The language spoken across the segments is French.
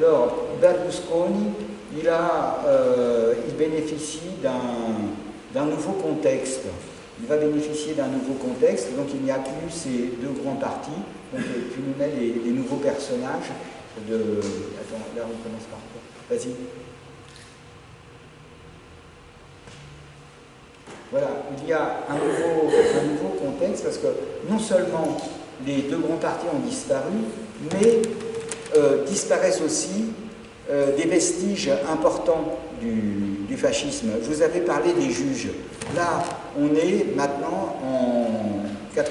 Alors, Berlusconi, il bénéficie d'un nouveau contexte. Il va bénéficier d'un nouveau contexte, donc il n'y a plus ces deux grands partis. Donc tu nous mets les nouveaux personnages de... Attends, là on commence par quoi? Vas-y. Voilà, il y a un nouveau contexte parce que non seulement les deux grands partis ont disparu, mais disparaissent aussi des vestiges importants du fascisme. Je vous avais parlé des juges. Là, on est maintenant en 92-94.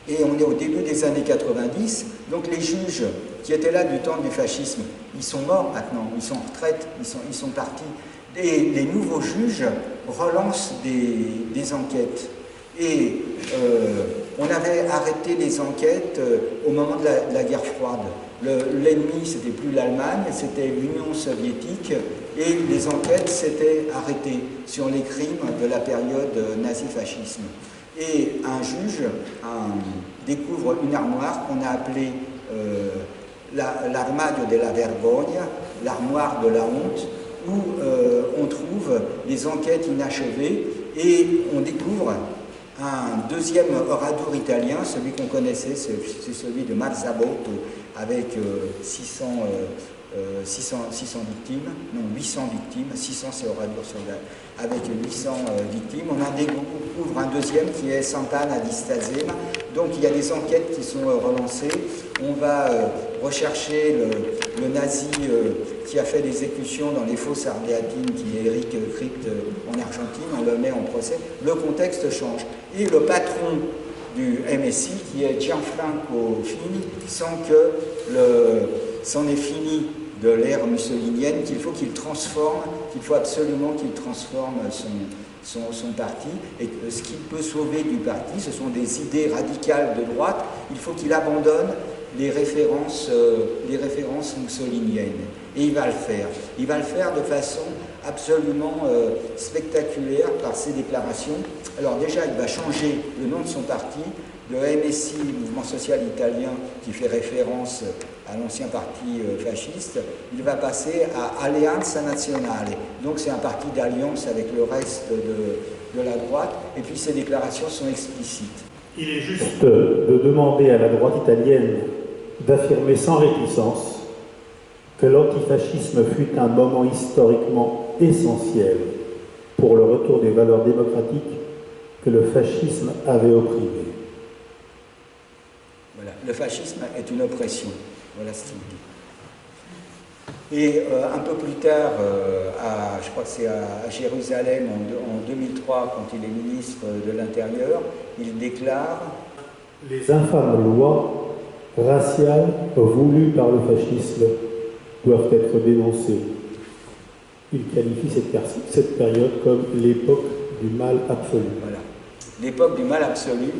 Et on est au début des années 90. Donc les juges qui étaient là du temps du fascisme, ils sont morts maintenant, ils sont en retraite, ils sont partis. Et les nouveaux juges relancent des enquêtes. Et on avait arrêté les enquêtes au moment de la guerre froide. L'ennemi, c'était plus l'Allemagne, c'était l'Union soviétique, et les enquêtes s'étaient arrêtées sur les crimes de la période nazi-fascisme. Et un juge découvre une armoire qu'on a appelée l'armadio della vergogna, l'armoire de la honte, où on trouve les enquêtes inachevées, et on découvre un deuxième oradour italien, celui qu'on connaissait, c'est celui de Marzabotto, avec 800 victimes, non 800 victimes, 600 c'est oradour avec 800 victimes. On en découvre un deuxième qui est Sant'Anna di Stazzema. Donc il y a des enquêtes qui sont relancées. On va rechercher le nazi qui a fait des exécutions dans les fosses ardeatines, qui est Eric Kripke en Argentine, on le met en procès. Le contexte change. Et le patron du MSI, qui est Gianfranco Fini, sent que c'en est fini de l'ère mussolinienne, qu'il faut qu'il transforme, qu'il faut absolument qu'il transforme son parti, et que ce qu'il peut sauver du parti, ce sont des idées radicales de droite. Il faut qu'il abandonne les références mussoliniennes. Et il va le faire. Il va le faire de façon absolument spectaculaire par ses déclarations. Alors déjà, il va changer le nom de son parti, de MSI, Mouvement Social Italien, qui fait référence à l'ancien parti fasciste. Il va passer à Alleanza Nazionale. Donc c'est un parti d'alliance avec le reste de la droite. Et puis ses déclarations sont explicites. Il est juste de demander à la droite italienne d'affirmer sans réticence que l'antifascisme fut un moment historiquement essentiel pour le retour des valeurs démocratiques que le fascisme avait opprimées. Voilà, le fascisme est une oppression. Voilà ce qu'il dit. Et un peu plus tard, je crois que c'est à Jérusalem, en 2003, quand il est ministre de l'Intérieur, il déclare « Les infâmes lois raciales voulues par le fascisme doivent être dénoncées. » Il qualifie cette période comme l'époque du mal absolu. Voilà, l'époque du mal absolu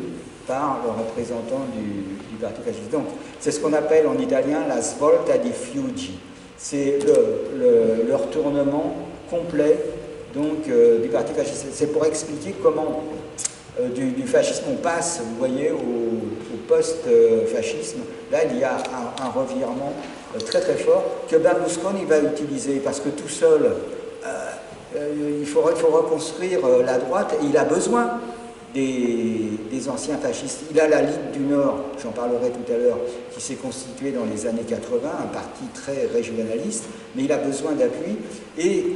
par le représentant du parti fasciste. Donc, c'est ce qu'on appelle en italien la svolta di Fiuggi. C'est le retournement complet donc, du parti fasciste. C'est pour expliquer comment du fascisme on passe, vous voyez, au post-fascisme. Là, il y a un revirement très très fort que Berlusconi va utiliser parce que tout seul, il faut reconstruire la droite et il a besoin des anciens fascistes. Il a la Ligue du Nord, j'en parlerai tout à l'heure, qui s'est constituée dans les années 80, un parti très régionaliste, mais il a besoin d'appui et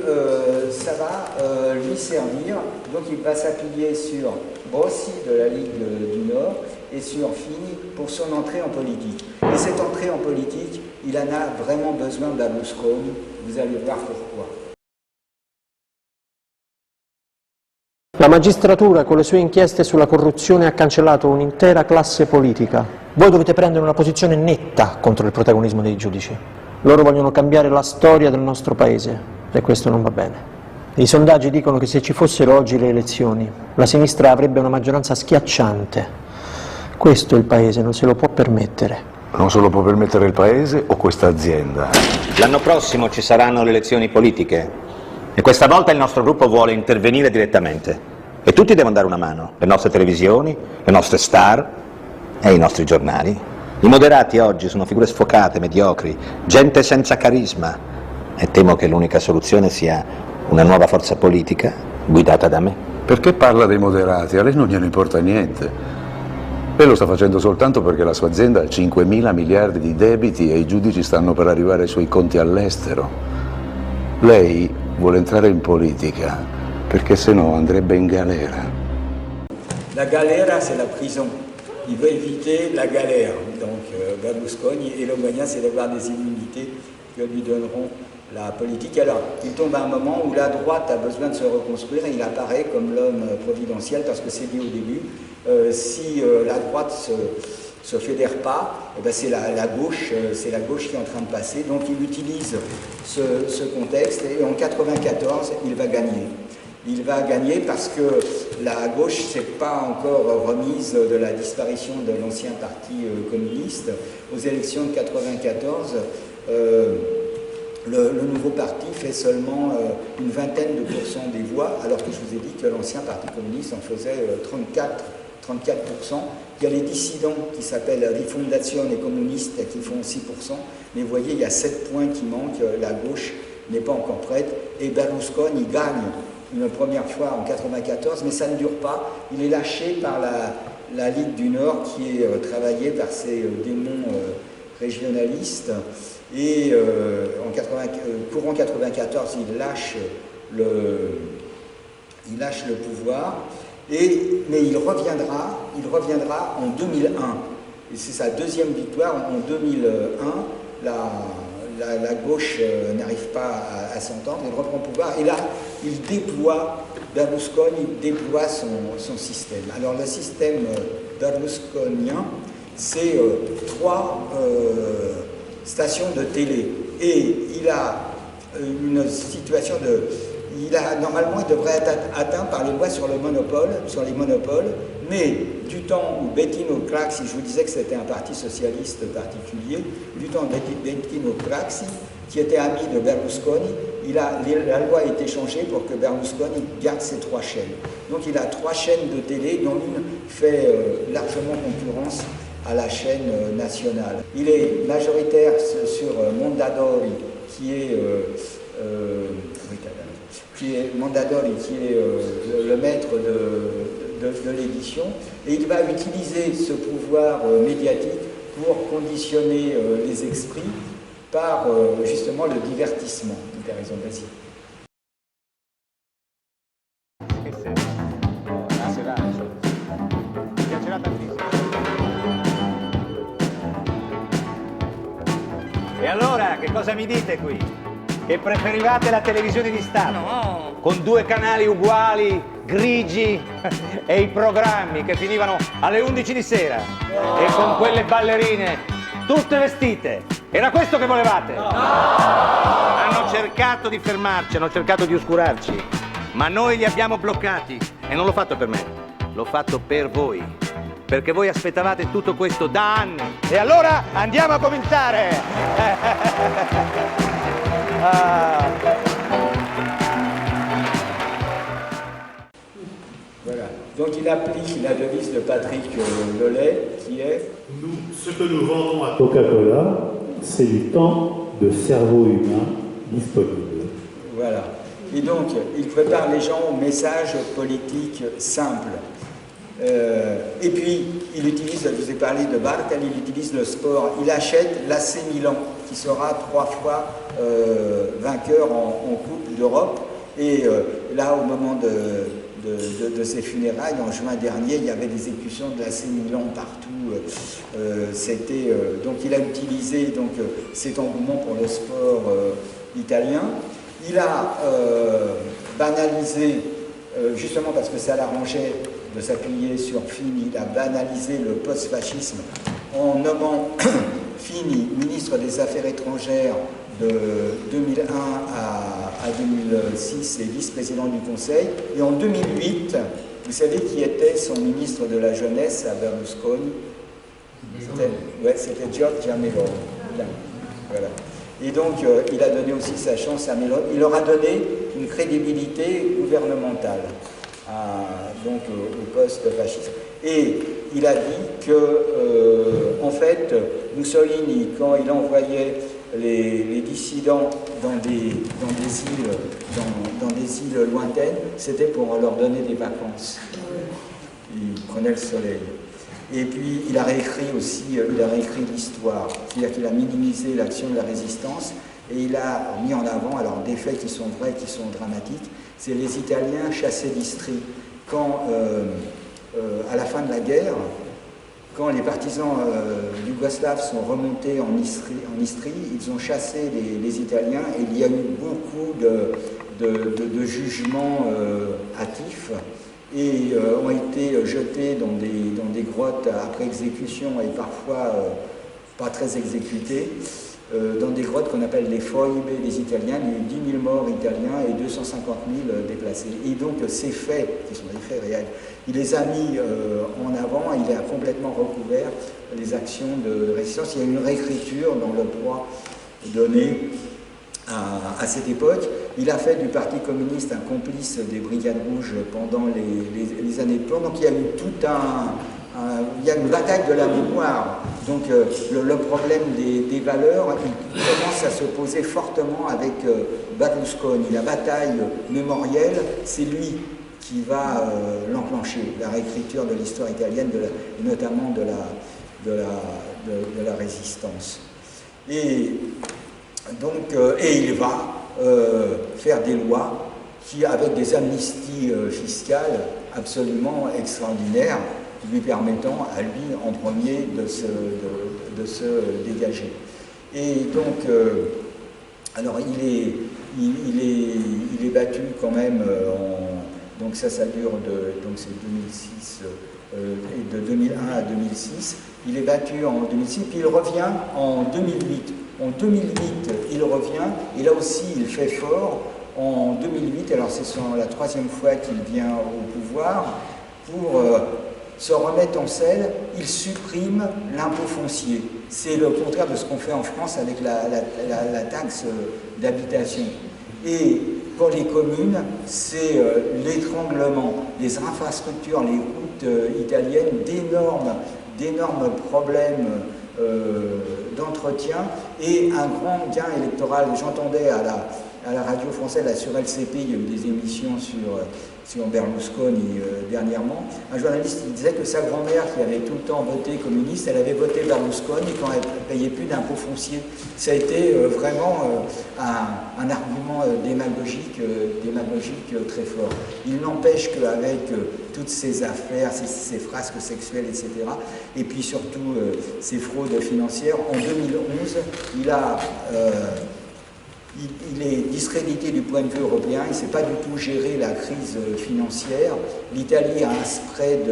ça va lui servir. Donc il va s'appuyer sur Bossi de la Ligue du Nord et sur Fini pour son entrée en politique. Et cette entrée en politique, il en a vraiment besoin de Berlusconi, vous allez voir pourquoi. La magistratura con le sue inchieste sulla corruzione ha cancellato un'intera classe politica. Voi dovete prendere una posizione netta contro il protagonismo dei giudici. Loro vogliono cambiare la storia del nostro paese e questo non va bene. I sondaggi dicono che se ci fossero oggi le elezioni, la sinistra avrebbe una maggioranza schiacciante. Questo il paese non se lo può permettere. Non se lo può permettere il paese o questa azienda? L'anno prossimo ci saranno le elezioni politiche e questa volta il nostro gruppo vuole intervenire direttamente. E tutti devono dare una mano, le nostre televisioni, le nostre star e i nostri giornali. I moderati oggi sono figure sfocate, mediocri, gente senza carisma e temo che l'unica soluzione sia una nuova forza politica guidata da me. Perché parla dei moderati? A lei non gliene importa niente. Lei lo sta facendo soltanto perché la sua azienda ha 5.000 miliardi di debiti e i giudici stanno per arrivare ai suoi conti all'estero. Lei vuole entrare in politica perché se no andrebbe in galera. La galera, c'est la prison. Il veut éviter la galère. Donc Berlusconi, et le moyen, c'est d'avoir des immunités que lui donneront la politique. Alors, il tombe à un moment où la droite a besoin de se reconstruire et il apparaît comme l'homme providentiel, parce que c'est dit au début, si la droite se fédère pas, eh ben c'est la gauche qui est en train de passer. Donc il utilise ce contexte et en 1994, il va gagner. Il va gagner parce que la gauche ne s'est pas encore remise de la disparition de l'ancien parti communiste. Aux élections de 1994, le nouveau parti fait seulement une vingtaine de pourcents des voix, alors que je vous ai dit que l'ancien parti communiste en faisait 34%. Il y a les dissidents qui s'appellent Rifondazione Comuniste qui font 6%, mais vous voyez, il y a 7 points qui manquent, la gauche n'est pas encore prête, et Berlusconi gagne une première fois en 1994, mais ça ne dure pas. Il est lâché par la Ligue du Nord qui est travaillée par ces démons régionalistes. Et courant 1994, il lâche le pouvoir, mais il reviendra en 2001. Et c'est sa deuxième victoire. En 2001, la gauche n'arrive pas à s'entendre, il reprend le pouvoir, et là, Berlusconi déploie son système. Alors le système berlusconien, c'est 3 stations de télé, et il a une situation normalement il devrait être atteint par les lois sur les monopoles, mais du temps où Bettino Craxi, je vous disais que c'était un parti socialiste particulier, du temps de Bettino Craxi, qui était ami de Berlusconi, la loi a été changée pour que Berlusconi garde ses 3 chaînes. Donc il a 3 chaînes de télé, dont une fait largement concurrence à la chaîne nationale. Il est majoritaire sur Mondadori, qui est Mondadori, qui est le maître de l'édition, et il va utiliser ce pouvoir médiatique pour conditionner les esprits par justement le divertissement. E allora, che cosa mi dite qui? Che preferivate la televisione di Stato? No! Con 2 canali uguali, grigi, e i programmi che finivano alle 11 di sera, e con quelle ballerine tutte vestite. Era questo che volevate? No! Hanno cercato di fermarci, hanno cercato di oscurarci, ma noi li abbiamo bloccati, e non l'ho fatto per me, l'ho fatto per voi, perché voi aspettavate tutto questo da anni. E allora andiamo a cominciare! Voilà. Donc il applique la devise de Patrick Lelay, qui est Ce que nous vendons à Coca-Cola, c'est du temps de cerveau humain disponible. Voilà. Et donc, il prépare les gens au message politique simple. Et puis, il utilise, je vous ai parlé de Bartel, il utilise le sport. Il achète l'AC Milan, qui sera 3 fois vainqueur en Coupe d'Europe. Et là, au moment de ses funérailles, en juin dernier, il y avait des exécutions de l'AC Milan partout. Donc, il a utilisé cet engouement pour le sport italien. Il a banalisé, justement parce que ça l'arrangeait de s'appuyer sur Fini, il a banalisé le post-fascisme en nommant Fini ministre des Affaires étrangères de 2001 à 2006 et vice-président du Conseil. Et en 2008, vous savez qui était son ministre de la Jeunesse à Berlusconi? C'était Giorgia Meloni. Voilà. Et donc, il a donné aussi sa chance à Meloni. Il leur a donné une crédibilité gouvernementale à donc au post-fascisme. Et il a dit que, en fait, Mussolini, quand il envoyait les dissidents dans des îles lointaines, c'était pour leur donner des vacances. Il prenait le soleil. Et puis il a réécrit aussi, l'histoire, c'est-à-dire qu'il a minimisé l'action de la résistance et il a mis en avant, alors des faits qui sont vrais, qui sont dramatiques, c'est les Italiens chassés d'Istrie. Quand, à la fin de la guerre, quand les partisans yougoslaves sont remontés en Istrie, ils ont chassé les Italiens et il y a eu beaucoup de jugements hâtifs et ont été jetés dans des grottes après exécution et parfois pas très exécutés, dans des grottes qu'on appelle les foibe des Italiens. Il y a eu 10 000 morts italiens et 250 000 déplacés. Et donc ces faits, qui sont des faits réels, il les a mis en avant, il a complètement recouvert les actions de résistance. Il y a une réécriture dans le droit donné à cette époque. Il a fait du Parti communiste un complice des Brigades rouges pendant les années de plomb. Donc il y a eu il y a une bataille de la mémoire. Donc le problème des valeurs, il commence à se poser fortement avec Berlusconi. La bataille mémorielle, c'est lui qui va l'enclencher, la réécriture de l'histoire italienne, notamment de la résistance. Et donc, il va faire des lois avec des amnisties fiscales absolument extraordinaires, lui permettant à lui en premier de se dégager. Et donc, alors il est battu quand même donc ça dure donc c'est 2006 et de 2001 à 2006. Il est battu en 2006, puis il revient en 2008. En 2008, il revient, et là aussi, il fait fort. En 2008, alors c'est la troisième fois qu'il vient au pouvoir, pour se remettre en selle, il supprime l'impôt foncier. C'est le contraire de ce qu'on fait en France avec la taxe d'habitation. Et pour les communes, c'est l'étranglement, les infrastructures, les routes italiennes, d'énormes problèmes d'entretien et un grand gain électoral. J'entendais à la radio française, sur LCP, il y a eu des émissions sur Berlusconi dernièrement. Un journaliste il disait que sa grand-mère, qui avait tout le temps voté communiste, elle avait voté Berlusconi quand elle ne payait plus d'impôts fonciers. Ça a été vraiment un argument démagogique très fort. Il n'empêche qu'avec toutes ces affaires, ces frasques sexuelles, etc., et puis surtout ces fraudes financières, en 2011, il est discrédité du point de vue européen, il ne sait pas du tout gérer la crise financière. L'Italie a un spread,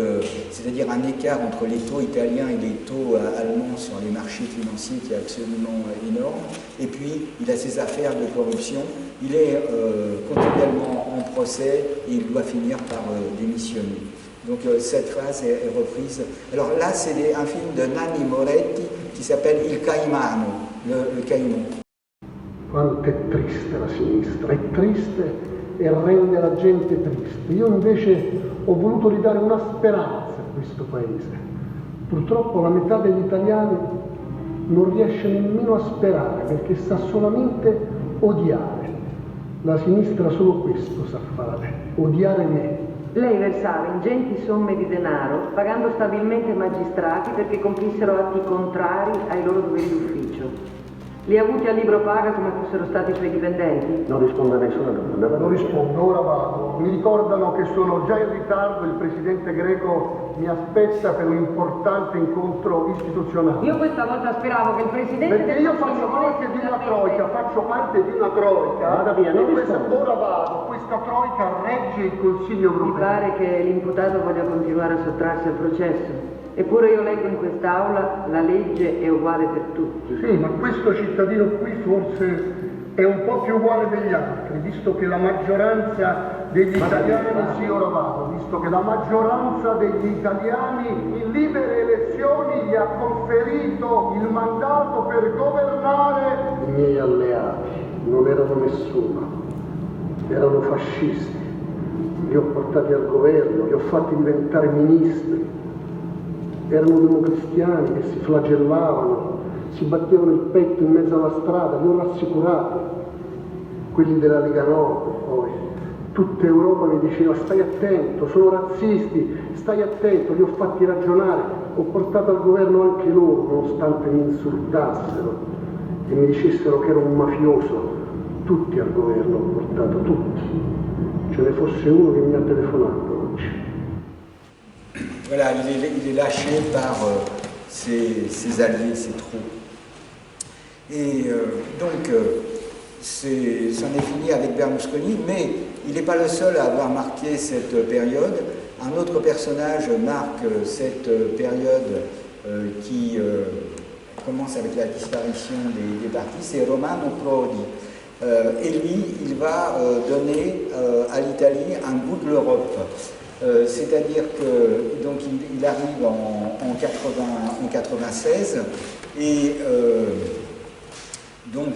c'est-à-dire un écart entre les taux italiens et les taux allemands sur les marchés financiers qui est absolument énorme. Et puis, il a ses affaires de corruption. Il est continuellement en procès et il doit finir par démissionner. Donc cette phrase est reprise. Alors là, c'est un film de Nanni Moretti qui s'appelle Il Caimano, le caïman. Quanto è triste la sinistra, è triste e rende la gente triste. Io invece ho voluto ridare una speranza a questo paese. Purtroppo la metà degli italiani non riesce nemmeno a sperare perché sa solamente odiare. La sinistra solo questo sa fare, odiare me. Lei versava ingenti somme di denaro pagando stabilmente magistrati perché compissero atti contrari ai loro doveri d'ufficio. Li ha avuti a libro paga come fossero stati i suoi dipendenti? Non rispondo a nessuna domanda. Non rispondo, ora vado. Mi ricordano che sono già in ritardo, il presidente greco mi aspetta per un importante incontro istituzionale. Io questa volta speravo che il presidente... Perché io faccio parte di una troica, Vada via, non rispondo. Ora vado, questa troica regge il Consiglio europeo. Mi pare che l'imputato voglia continuare a sottrarsi al processo. Eppure io leggo in quest'aula la legge è uguale per tutti. Sì, ma questo cittadino qui forse è un po' più uguale degli altri, visto che la maggioranza degli italiani, sì, ora vado, visto che la maggioranza degli italiani in libere elezioni gli ha conferito il mandato per governare. I miei alleati non erano nessuno, erano fascisti. li ho portati al governo, li ho fatti diventare ministri. Erano democristiani che si flagellavano, si battevano il petto in mezzo alla strada, li ho rassicurati. Quelli della Lega Nord, poi. Tutta Europa mi diceva stai attento, sono razzisti, stai attento, li ho fatti ragionare. Ho portato al governo anche loro, nonostante mi insultassero e mi dicessero che ero un mafioso. Tutti al governo ho portato, tutti. Ce ne fosse uno che mi ha telefonato oggi. Voilà, il est lâché par ses alliés, ses troupes. Et donc, c'en est fini avec Berlusconi, mais il n'est pas le seul à avoir marqué cette période. Un autre personnage marque cette période qui commence avec la disparition des partis, c'est Romano Prodi. Et lui, il va donner à l'Italie un goût de l'Europe. C'est-à-dire que donc il arrive en 96 et donc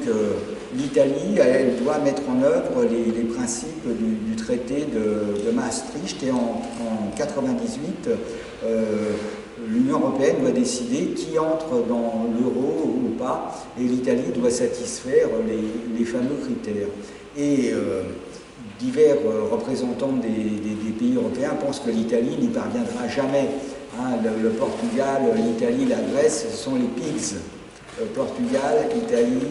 l'Italie, elle doit mettre en œuvre les principes du traité de Maastricht et en 98, l'Union européenne doit décider qui entre dans l'euro ou pas, et l'Italie doit satisfaire les fameux critères. Et divers représentants des pays européens pensent que l'Italie n'y parviendra jamais. Hein, le Portugal, l'Italie, la Grèce, ce sont les pigs. Portugal, Italie,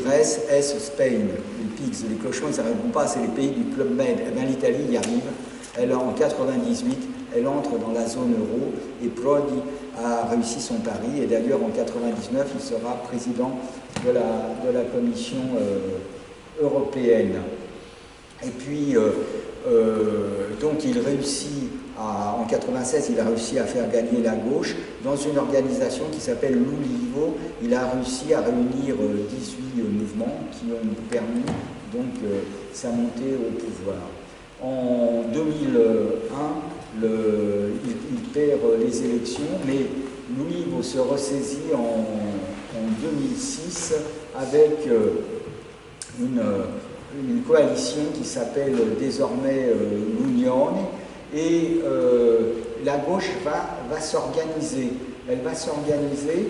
Grèce, Spain. Les pigs, les cochons, ils n'arriveront pas, c'est les pays du Club Med. Eh bien, l'Italie y arrive. Elle, en 98, elle entre dans la zone euro et Prodi a réussi son pari. Et d'ailleurs, en 99, il sera président de la Commission européenne. Et puis, donc, il réussit en 96, il a réussi à faire gagner la gauche dans une organisation qui s'appelle l'Ulivo. Il a réussi à réunir 18 mouvements qui ont permis donc sa montée au pouvoir. En 2001, il perd les élections, mais l'Ulivo se ressaisit en 2006 avec une coalition qui s'appelle désormais l'Unione, et la gauche va s'organiser. Elle va s'organiser,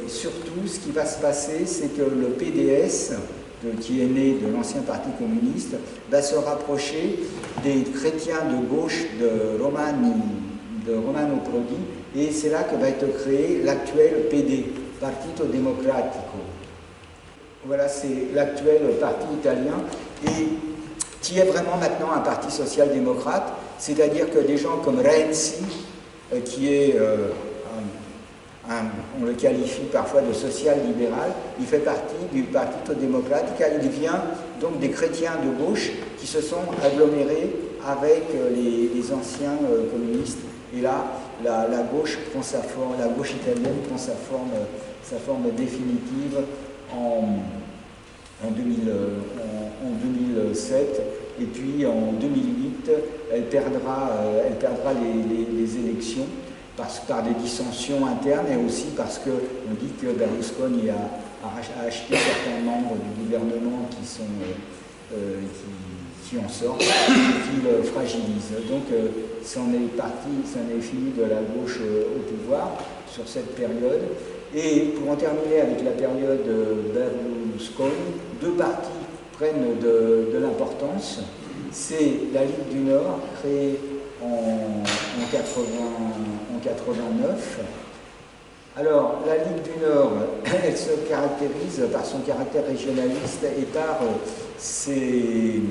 surtout ce qui va se passer, c'est que le PDS, qui est né de l'ancien Parti communiste, va se rapprocher des chrétiens de gauche de Romano Prodi, et c'est là que va être créé l'actuel PD, Partito Democratico. Voilà, c'est l'actuel parti italien, et qui est vraiment maintenant un parti social-démocrate, c'est-à-dire que des gens comme Renzi, qui est, on le qualifie parfois de social-libéral, il fait partie du Partito Democratico, il vient donc des chrétiens de gauche qui se sont agglomérés avec les anciens communistes, et là, la gauche prend sa forme, la gauche italienne prend sa forme définitive en 2007, et puis en 2008, elle perdra les élections par des dissensions internes, et aussi parce qu'on dit que Berlusconi a acheté certains membres du gouvernement qui en sortent, qui le fragilisent. Donc c'en est fini de la gauche au pouvoir sur cette période. Et pour en terminer avec la période Berlusconi, deux partis prennent de l'importance. C'est la Ligue du Nord, créée en 89. Alors, la Ligue du Nord, elle se caractérise par son caractère régionaliste et par ses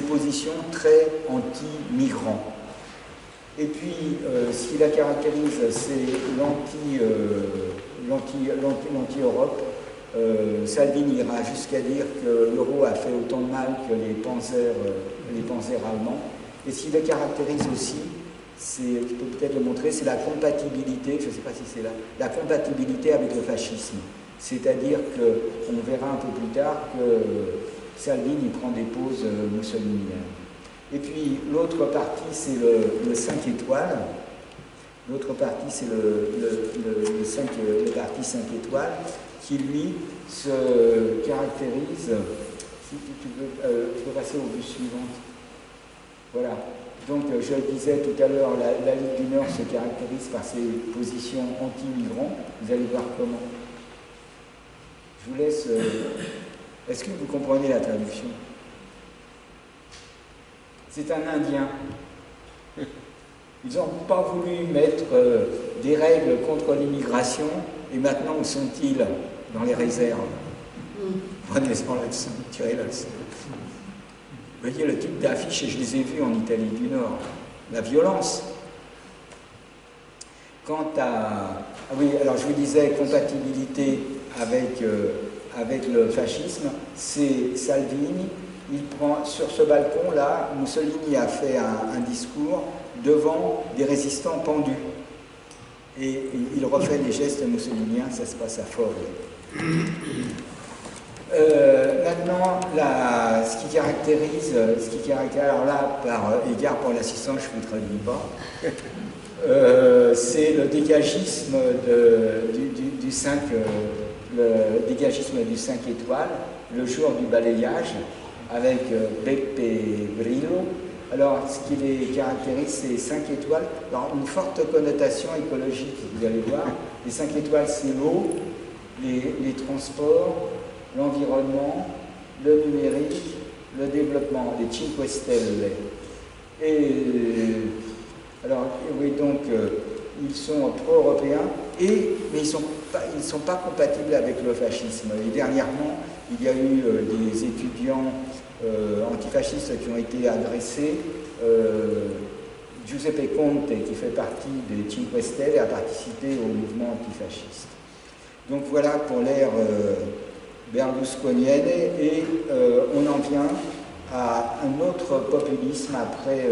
positions très anti-migrants. Et puis, ce qui la caractérise, c'est l'anti-Europe. Salvini ira jusqu'à dire que l'euro a fait autant de mal que les panzers allemands. Et ce qui le caractérise aussi, tu peux peut-être le montrer, c'est la compatibilité, je ne sais pas si c'est là, la compatibilité avec le fascisme. C'est-à-dire qu'on verra un peu plus tard que Salvini prend des poses mussoliniennes. Et puis l'autre parti, c'est le 5 étoiles. L'autre parti, c'est le parti 5 étoiles, qui lui se caractérise. Si tu peux passer au but suivant. Voilà. Donc, je le disais tout à l'heure, la Ligue du Nord se caractérise par ses positions anti-migrants. Vous allez voir comment. Je vous laisse... Est-ce que vous comprenez la traduction? C'est un Indien. Ils n'ont pas voulu mettre des règles contre l'immigration, et maintenant, où sont-ils? Dans les réserves. Prenez-en l'accent, tirez l'accent. Vous voyez le type d'affiche, et je les ai vus en Italie du Nord. La violence. Quant à... Ah oui, alors je vous disais, compatibilité avec le fascisme, c'est Salvini. Il prend, sur ce balcon-là, Mussolini a fait un discours devant des résistants pendus. Et il refait les gestes mussoliniens, ça se passe à Fort. Maintenant, ce qui caractérise, alors là, par égard pour l'assistant, je ne vous traduis pas, c'est le dégagisme du 5, le dégagisme du 5 étoiles, le jour du balayage, avec Beppe Grillo. Alors, ce qui les caractérise, c'est 5 étoiles. Alors, une forte connotation écologique, vous allez voir. Les 5 étoiles, c'est l'eau, les transports, l'environnement, le numérique, le développement, les 5 Stelle. Et alors, oui, donc, ils sont pro-européens, mais ils ne sont pas compatibles avec le fascisme. Et dernièrement, il y a eu des étudiants antifascistes qui ont été agressés. Giuseppe Conte, qui fait partie des 5 Stelle, a participé au mouvement antifasciste. Donc voilà pour l'ère berlusconienne, et on en vient à un autre populisme après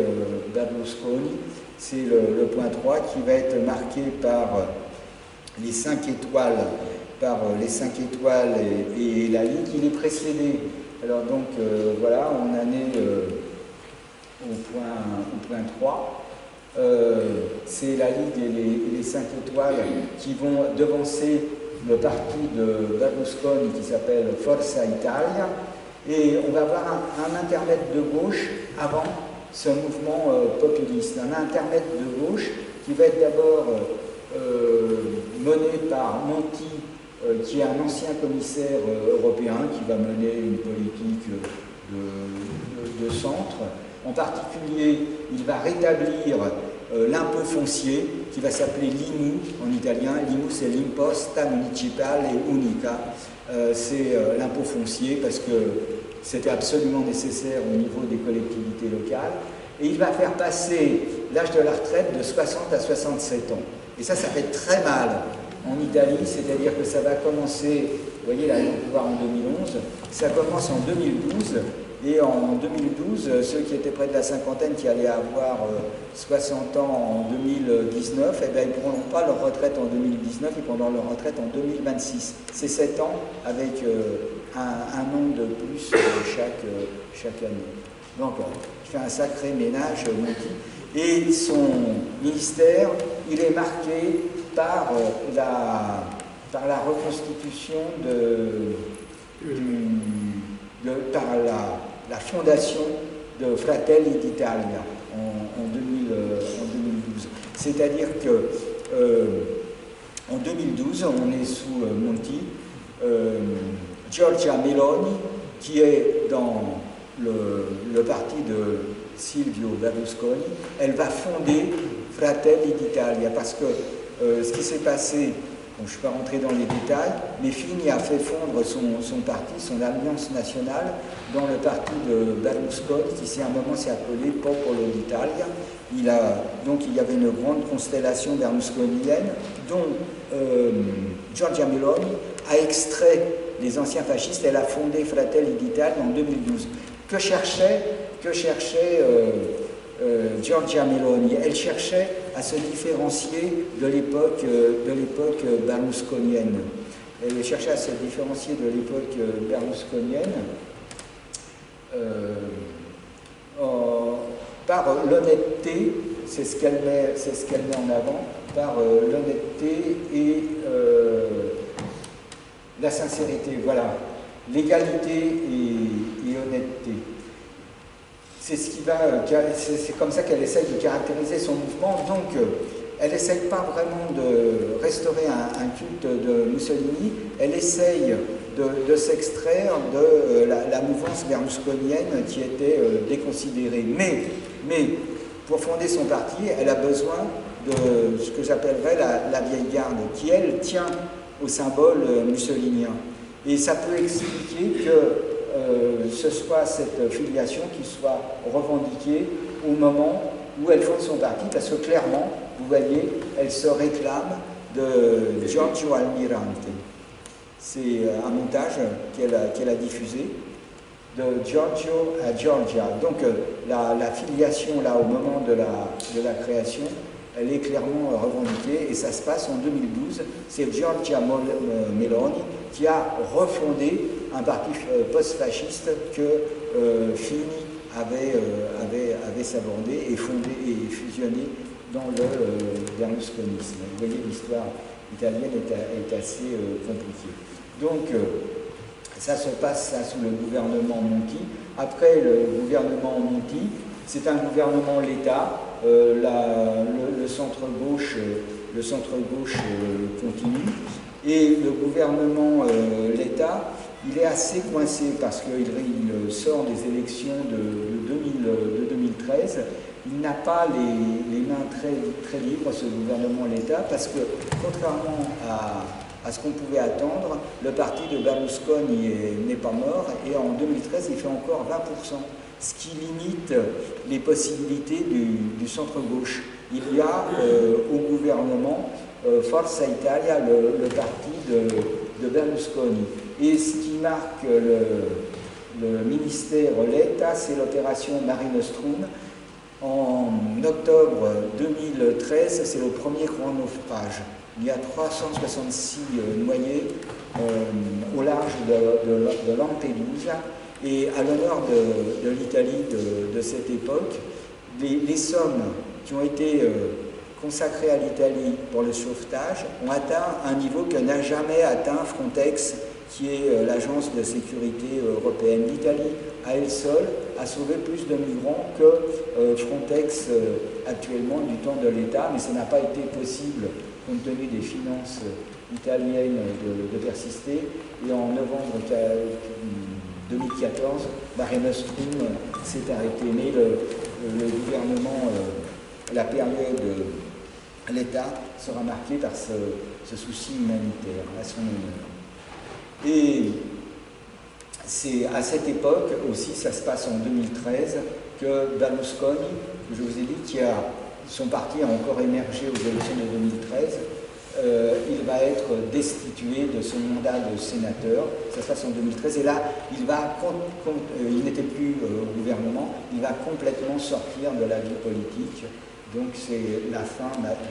Berlusconi, c'est le point 3 qui va être marqué par les 5 étoiles, et la Ligue. Il est précédé. Alors donc voilà, on en est au point 3. C'est la Ligue et les 5 étoiles qui vont devancer le parti de Berlusconi qui s'appelle Forza Italia, et on va avoir un intermède de gauche avant ce mouvement populiste, un intermède de gauche qui va être d'abord mené par Monti, qui est un ancien commissaire européen qui va mener une politique de centre. En particulier, il va rétablir l'impôt foncier, qui va s'appeler l'IMU en italien. L'IMU, c'est l'Imposta Municipale Unica. C'est l'impôt foncier parce que c'était absolument nécessaire au niveau des collectivités locales. Et il va faire passer l'âge de la retraite de 60 à 67 ans. Et ça fait très mal en Italie, c'est-à-dire que ça va commencer, vous voyez là, on va voir en 2011, ça commence en 2012. Et en 2012, ceux qui étaient près de la cinquantaine, qui allaient avoir 60 ans en 2019, eh bien, ils ne prendront pas leur retraite en 2019, ils prendront leur retraite en 2026. C'est 7 ans avec un an de plus chaque année. Donc, il fait un sacré ménage, Monti. Et son ministère, il est marqué par la reconstitution par la fondation de Fratelli d'Italia en 2012. C'est-à-dire que en 2012, on est sous Monti, Giorgia Meloni, qui est dans le parti de Silvio Berlusconi, elle va fonder Fratelli d'Italia, parce que ce qui s'est passé, bon, je ne vais pas rentrer dans les détails, mais Fini a fait fondre son parti, son alliance nationale, dans le parti de Berlusconi, qui à un moment s'est appelé Popolo d'Italia. Donc il y avait une grande constellation berlusconienne, dont Giorgia Meloni a extrait les anciens fascistes. Elle a fondé Fratelli d'Italia en 2012. Que cherchait Giorgia Meloni? Elle cherchait à se différencier de l'époque berlusconienne. Elle cherchait à se différencier de l'époque berlusconienne par l'honnêteté, c'est ce qu'elle met en avant, par l'honnêteté et la sincérité. Voilà, l'égalité et honnêteté. c'est comme ça qu'elle essaye de caractériser son mouvement. Donc, elle n'essaye pas vraiment de restaurer un culte de Mussolini, elle essaye de s'extraire de la mouvance berlusconienne qui était déconsidérée. Mais pour fonder son parti, elle a besoin de ce que j'appellerais la vieille garde, qui, elle, tient au symbole mussolinien. Et ça peut expliquer que ce soit cette filiation qui soit revendiquée au moment où elle fonde son parti, parce que clairement, vous voyez, elle se réclame de Giorgio Almirante. C'est un montage qu'elle a diffusé, de Giorgio à Georgia. Donc la filiation, là, au moment de la création, elle est clairement revendiquée, et ça se passe en 2012. C'est Giorgia Meloni qui a refondé un parti post-fasciste que Fini avait sabordé et fondé et fusionné dans le berlusconisme. Vous voyez, l'histoire italienne est assez compliquée. Donc, ça se passe sous le gouvernement Monti. Après le gouvernement Monti, c'est un gouvernement l'État. Le centre-gauche continue. Et le gouvernement l'État, il est assez coincé parce qu'il sort des élections de 2013. Il n'a pas les mains très libres, ce gouvernement l'État, parce que contrairement à ce qu'on pouvait attendre, le parti de Berlusconi n'est pas mort, et en 2013 il fait encore 20%, ce qui limite les possibilités du centre-gauche. Il y a au gouvernement Forza Italia, le parti de Berlusconi. Et ce qui marque le ministère Letta, c'est l'opération Mare Nostrum. En octobre 2013, c'est le premier grand naufrage. Il y a 366 noyés au large de Lampedusa. Et à l'honneur de l'Italie de cette époque, les sommes qui ont été consacrées à l'Italie pour le sauvetage ont atteint un niveau que n'a jamais atteint Frontex, qui est l'agence de sécurité européenne. L'Italie, à elle seule, a sauvé plus de migrants que Frontex actuellement du temps de l'État, mais ça n'a pas été possible compte tenu des finances italiennes de persister. Et en novembre 2014, Mare Nostrum s'est arrêté. Mais le gouvernement, la période de l'État sera marquée par ce souci humanitaire à son honneur. Et c'est à cette époque aussi, ça se passe en 2013, que Berlusconi, que je vous ai dit, son parti a encore émergé aux élections de 2013, il va être destitué de son mandat de sénateur. Ça se passe en 2013, et là, il n'était plus au gouvernement, il va complètement sortir de la vie politique. Donc c'est la fin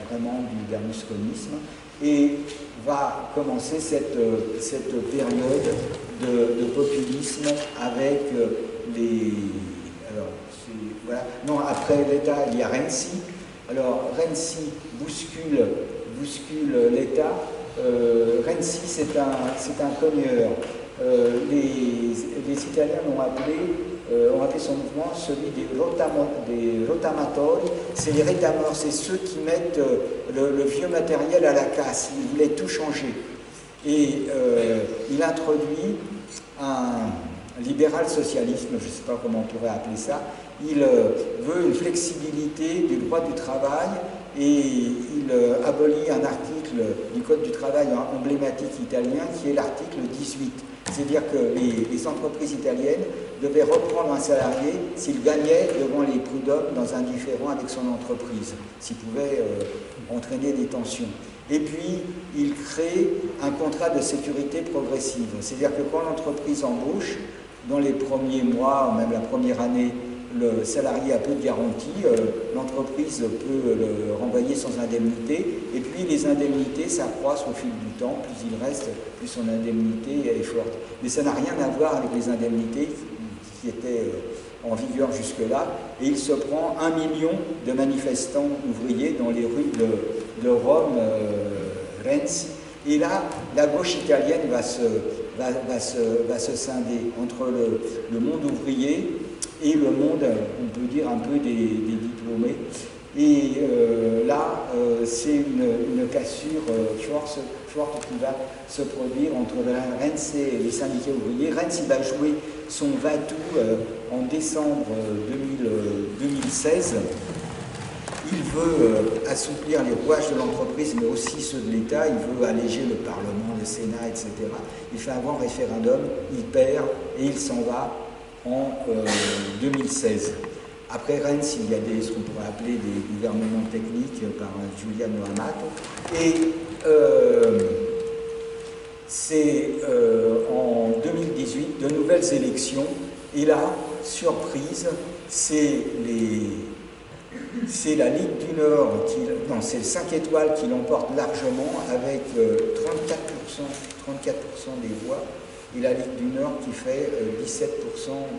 vraiment du berlusconisme, et va commencer cette période de populisme avec les... Alors, voilà. Non, après l'État, il y a Renzi. Alors, Renzi bouscule l'État. Renzi, c'est un cogneur. Les Italiens ont appelé son mouvement celui des rotamatori. C'est les rétameurs, c'est ceux qui mettent le vieux matériel à la casse. Ils voulaient tout changer. Et il introduit un libéral socialisme, je ne sais pas comment on pourrait appeler ça. Il veut une flexibilité du droit du travail, et il abolit un article du Code du travail emblématique italien qui est l'article 18. C'est-à-dire que les entreprises italiennes devaient reprendre un salarié s'il gagnait devant les prud'hommes dans un différend avec son entreprise, s'il pouvait entraîner des tensions. Et puis, il crée un contrat de sécurité progressive. C'est-à-dire que quand l'entreprise embauche, dans les premiers mois, ou même la première année, le salarié a peu de garantie, l'entreprise peut le renvoyer sans indemnité, et puis les indemnités s'accroissent au fil du temps, plus il reste, plus son indemnité est forte. Mais ça n'a rien à voir avec les indemnités qui étaient en vigueur jusque-là, et il se prend 1 million de manifestants ouvriers dans les rues de Rome, Rennes, et là, la gauche italienne va se scinder entre le monde ouvrier et le monde, on peut dire, un peu des diplômés. Et là, c'est une cassure forte qui va se produire entre Rennes et les syndicats ouvriers. Rennes, il va jouer son va-tout en décembre 2016. Il veut assouplir les rouages de l'entreprise, mais aussi ceux de l'État. Il veut alléger le Parlement, le Sénat, etc. Il fait un grand référendum, il perd et il s'en va en 2016. Après Rennes, il y a ce qu'on pourrait appeler des gouvernements techniques par Giuliano Amato. Et c'est en 2018, de nouvelles élections. Et là, surprise, c'est la Ligue du Nord, c'est le 5 étoiles qui l'emporte largement avec 34% des voix, et la Ligue du Nord qui fait 17%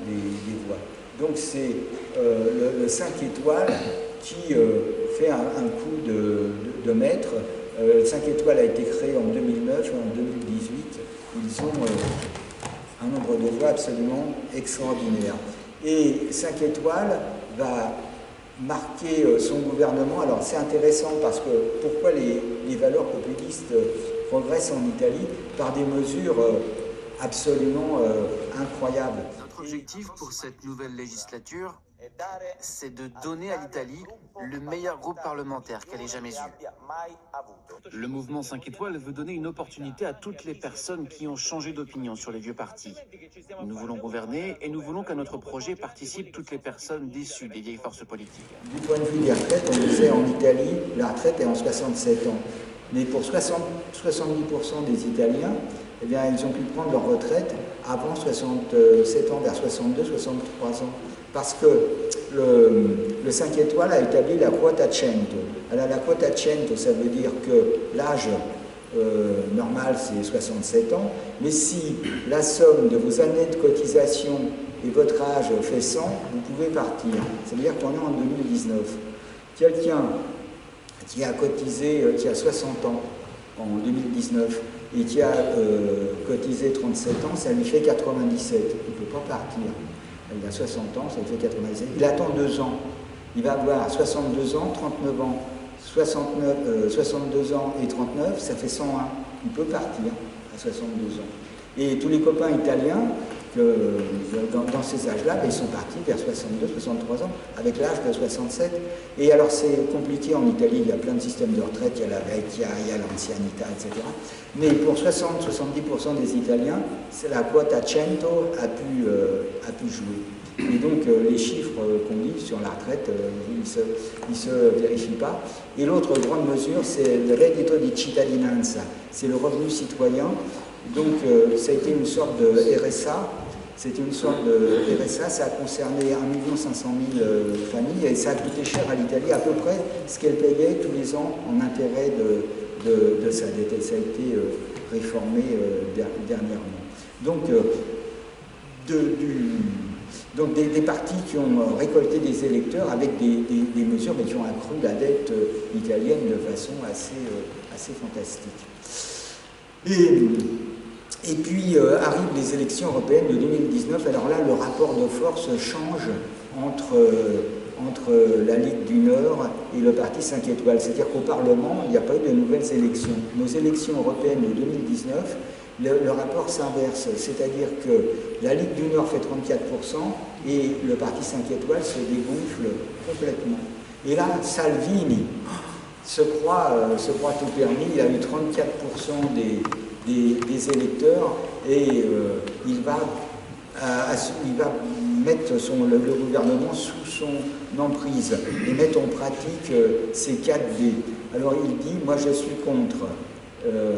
des voix. Donc c'est le 5 étoiles qui fait un coup de maître. Le 5 étoiles a été créé en 2009, en 2018, ils ont un nombre de voix absolument extraordinaire. Et 5 étoiles va marquer son gouvernement. Alors c'est intéressant parce que pourquoi les valeurs populistes progressent en Italie? Par des mesures absolument incroyables. Notre objectif pour cette nouvelle législature, c'est de donner à l'Italie le meilleur groupe parlementaire qu'elle ait jamais eu. Le mouvement 5 étoiles veut donner une opportunité à toutes les personnes qui ont changé d'opinion sur les vieux partis. Nous voulons gouverner et nous voulons qu'à notre projet participent toutes les personnes déçues des vieilles forces politiques. Du point de vue des retraites, on disait en Italie, la retraite est en 67 ans. Mais pour 70% des Italiens, eh bien, ils ont pu prendre leur retraite avant 67 ans, vers 62, 63 ans. Parce que le 5 étoiles a établi la quota 100. Alors la quota 100, ça veut dire que l'âge normal, c'est 67 ans, mais si la somme de vos années de cotisation et votre âge fait 100, vous pouvez partir. Ça veut dire qu'on est en 2019. Quelqu'un qui a cotisé, qui a 60 ans en 2019, et qui a cotisé 37 ans, ça lui fait 97. Il ne peut pas partir. Il a 60 ans, ça lui fait 97. Il attend 2 ans. Il va avoir 62 ans, 39 ans, 62 ans et 39, ça fait 101. Il peut partir à 62 ans. Et tous les copains italiens, dans ces âges-là, ils sont partis vers 62, 63 ans, avec l'âge de 67. Et alors c'est compliqué en Italie, il y a plein de systèmes de retraite, il y a la vecchia, il y a l'ancianità, etc. Mais pour 60-70% des Italiens, la quota 100 a pu jouer. Et donc les chiffres qu'on dit sur la retraite, ils se vérifient pas. Et l'autre grande mesure, c'est le reddito di cittadinanza, c'est le revenu citoyen. Donc ça a été une sorte de RSA. C'était une sorte de RSA, ça a concerné 1 500 000 familles et ça a coûté cher à l'Italie, à peu près ce qu'elle payait tous les ans en intérêt de sa dette. Ça a été réformé dernièrement. Donc, des partis qui ont récolté des électeurs avec des mesures, mais qui ont accru la dette italienne de façon assez fantastique. Et puis arrivent les élections européennes de 2019. Alors là, le rapport de force change entre la Ligue du Nord et le parti 5 étoiles. C'est-à-dire qu'au Parlement, il n'y a pas eu de nouvelles élections. Nos élections européennes de 2019, le rapport s'inverse. C'est-à-dire que la Ligue du Nord fait 34% et le parti 5 étoiles se dégonfle complètement. Et là, Salvini se croit tout permis. Il a eu 34% des électeurs et il va mettre le gouvernement sous son emprise et mettre en pratique ces 4B. Alors il dit, moi je suis contre.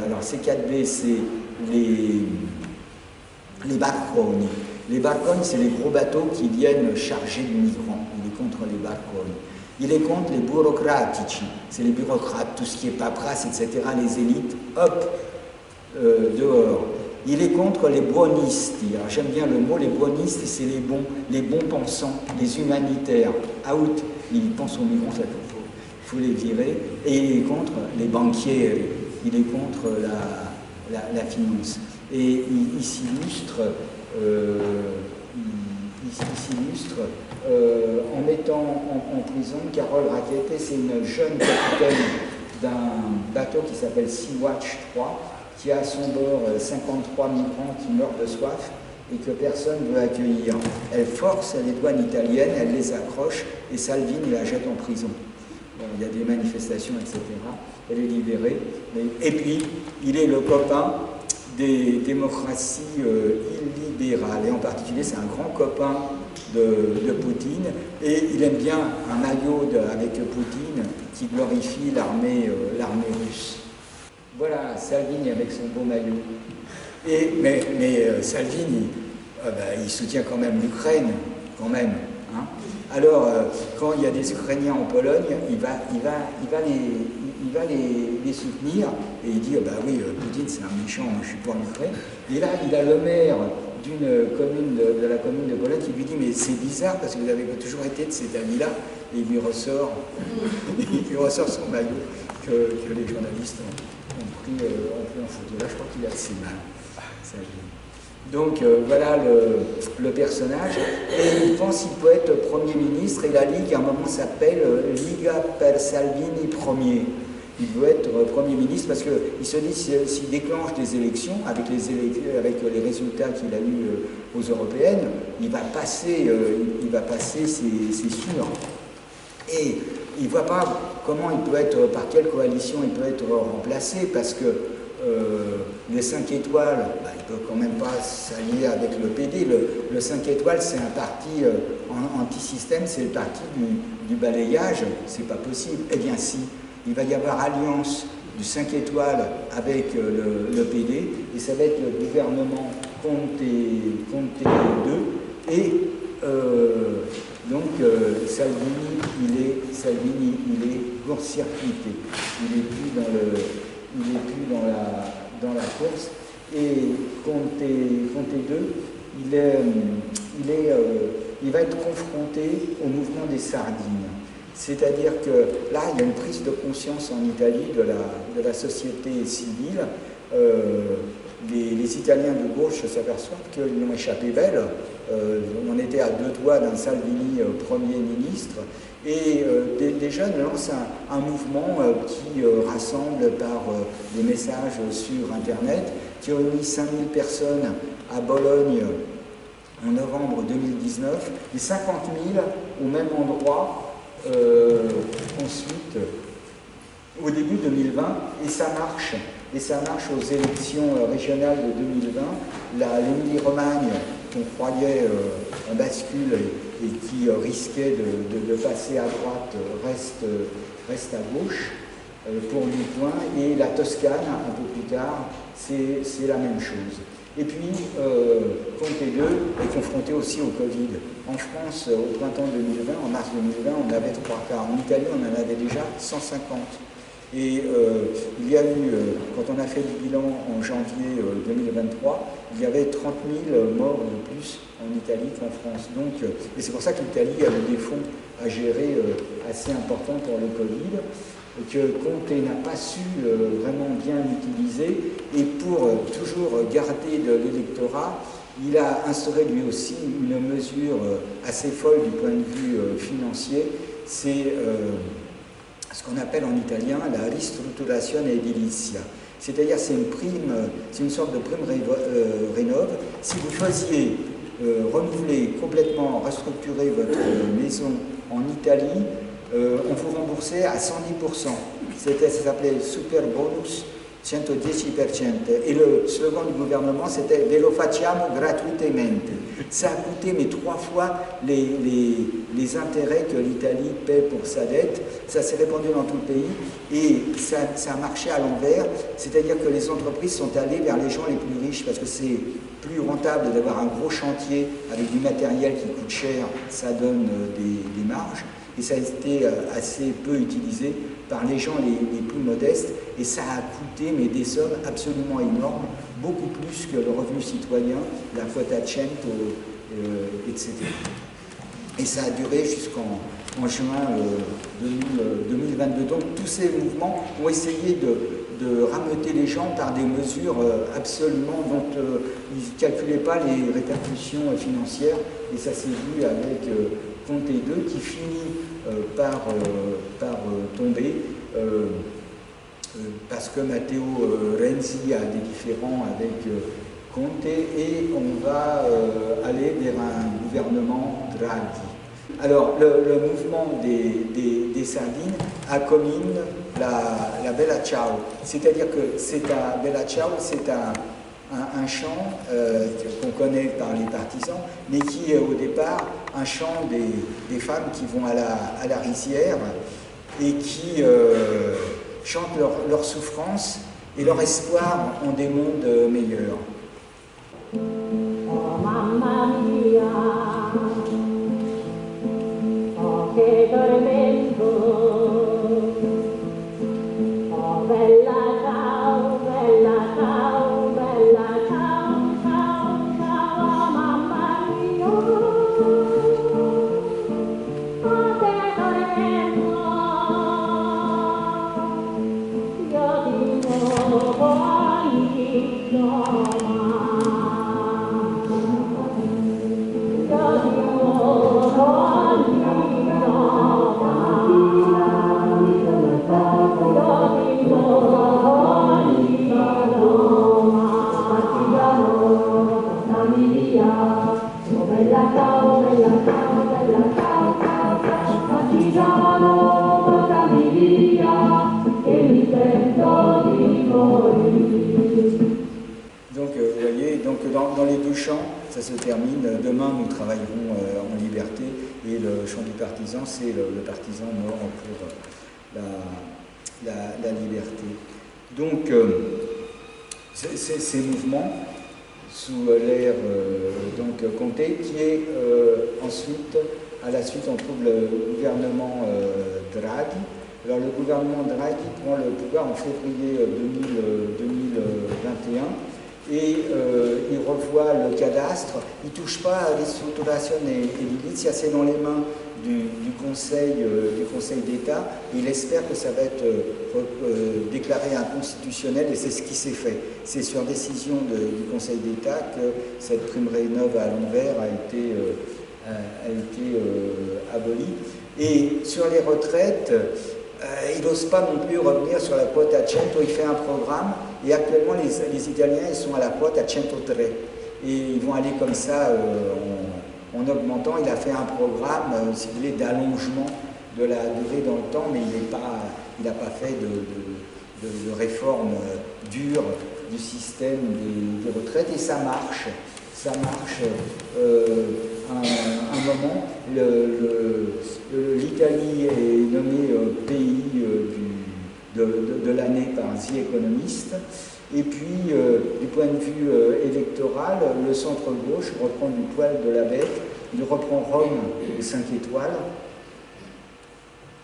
Alors ces 4B, c'est les barconi. Les barconi, c'est les gros bateaux qui viennent charger de migrants. Il est contre les barconi. Il est contre les burocratici, c'est les bureaucrates, tout ce qui est paperasse, etc., les élites, hop, dehors. Il est contre les buonisti. Alors j'aime bien le mot, les buonisti, c'est les bons pensants, les humanitaires. Out, ils pensent aux migrants, ça il faut les virer. Et il est contre les banquiers, il est contre la finance. Et il s'illustre il s'illustre en mettant en prison Carole Rackete. C'est une jeune capitaine d'un bateau qui s'appelle Sea-Watch 3, qui a à son bord 53 migrants qui meurent de soif et que personne ne veut accueillir. Elle force les douanes italiennes, elle les accroche et Salvini la jette en prison. Bon, il y a des manifestations, etc. Elle est libérée. Et puis, il est le copain des démocraties illibérales. Et en particulier, c'est un grand copain de Poutine. Et il aime bien un maillot avec Poutine qui glorifie l'armée russe. Voilà, Salvini avec son beau maillot. Mais Salvini, il soutient quand même l'Ukraine, quand même. Hein. Alors, quand il y a des Ukrainiens en Pologne, il va les soutenir et il dit oui, Poutine c'est un méchant, je suis pour l'Ukraine. Et là, il a le maire d'une commune de la commune de Pologne qui lui dit mais c'est bizarre parce que vous avez toujours été de cet ami-là. Et il lui ressort son maillot que les journalistes ont pris en photo. Là, je crois qu'il a assez mal. Donc voilà le personnage, et il pense qu'il peut être Premier ministre, et la Ligue à un moment s'appelle Liga per Salvini Premier. Il veut être Premier ministre parce qu'il se dit s'il déclenche des élections, avec les résultats qu'il a eus aux européennes, il va passer, c'est sûr. Et il ne voit pas comment il peut être, par quelle coalition il peut être remplacé, parce que les 5 étoiles, il ne peut quand même pas s'allier avec le PD. Le 5 étoiles, c'est un parti anti-système, c'est le parti du balayage, c'est pas possible. Eh bien si, il va y avoir alliance du 5 étoiles avec le PD, et ça va être le gouvernement Conte 2, et donc Salvini, il est court-circuité. Il n'est plus dans la course, et Conte 2, il va être confronté au mouvement des sardines. C'est-à-dire que là, il y a une prise de conscience en Italie de la société civile. Les Italiens de gauche s'aperçoivent qu'ils ont échappé belle. On était à 2 doigts d'un Salvini Premier ministre. Et des jeunes lancent un mouvement qui rassemble par des messages sur Internet, qui réunit 5000 personnes à Bologne en novembre 2019, et 50 000 au même endroit ensuite, au début 2020, et ça marche. Et ça marche aux élections régionales de 2020. L'Émilie-Romagne, qu'on croyait en bascule et qui risquait de passer à droite, reste à gauche pour 8 points. Et la Toscane, un peu plus tard, c'est la même chose. Et puis, Conte 2 est confronté aussi au Covid. En France, au printemps 2020, en mars 2020, on avait 3 cas. En Italie, on en avait déjà 150. Et il y a eu, quand on a fait le bilan en janvier 2023, il y avait 30 000 morts de plus en Italie qu'en France. Donc, et c'est pour ça que l'Italie avait des fonds à gérer assez importants pour le Covid, que Conte n'a pas su vraiment bien utiliser. Et pour toujours garder de l'électorat, il a instauré lui aussi une mesure assez folle du point de vue financier. C'est ce qu'on appelle en italien la ristrutturazione edilizia. C'est-à-dire c'est une prime, c'est une sorte de prime rénov. Si vous faisiez renouveler complètement, restructurer votre maison en Italie, on vous remboursait à 110%. Ça s'appelait Super Bonus 110%. Et le slogan du gouvernement, c'était Ve lo facciamo gratuitamente. Ça a coûté 3 fois les intérêts que l'Italie paie pour sa dette. Ça s'est répandu dans tout le pays et ça a marché à l'envers. C'est-à-dire que les entreprises sont allées vers les gens les plus riches parce que c'est plus rentable d'avoir un gros chantier avec du matériel qui coûte cher, ça donne des marges. Et ça a été assez peu utilisé par les gens les plus modestes, et ça a coûté des sommes absolument énormes, beaucoup plus que le revenu citoyen, la quota 100, etc. Et ça a duré jusqu'en juin 2022. Donc tous ces mouvements ont essayé de rameuter les gens par des mesures absolument dont ils ne calculaient pas les répercussions financières, et ça s'est vu avec Conte II qui finit par tomber parce que Matteo Renzi a des différends avec Conte, et on va aller vers un gouvernement Draghi. Alors, le mouvement des sardines a comme hymne la Bella Ciao, c'est-à-dire que Bella Ciao, c'est un chant qu'on connaît par les partisans, mais qui est au départ un chant des femmes qui vont à la rizière et qui chantent leur souffrance et leur espoir en des mondes meilleurs. Oh mamma mia, oh che tormento, oh bella ciao, bella ciao, bella ciao, ciao, ciao, mamma mia, oh che tormento, io ti voglio. Donc, vous voyez, dans les deux chants, ça se termine. Demain, nous travaillerons en liberté, et le chant du partisan, c'est le partisan mort pour la liberté. Donc, ces mouvements, sous l'ère Conte, qui est ensuite, à la suite, on trouve le gouvernement Draghi. Alors, le gouvernement Draghi prend le pouvoir en février 2021. Et il revoit le cadastre, il ne touche pas à Ristrutturazione Edilizia, c'est dans les mains du Conseil d'État, et il espère que ça va être déclaré inconstitutionnel, et c'est ce qui s'est fait. C'est sur décision du Conseil d'État que cette prime rénov à l'envers a été abolie. Et sur les retraites, il n'ose pas non plus revenir sur la quota 100, il fait un programme, et actuellement les Italiens ils sont à la quota 103, et ils vont aller comme ça en augmentant. Il a fait un programme, si vous voulez, d'allongement de la durée dans le temps, mais il n'a pas fait de réforme dure du système des retraites, et ça marche. Ça marche un moment. L'Italie est nommée pays de l'année par The Economist. Et puis, du point de vue électoral, le centre-gauche reprend du poil de la bête. Il reprend Rome et 5 étoiles,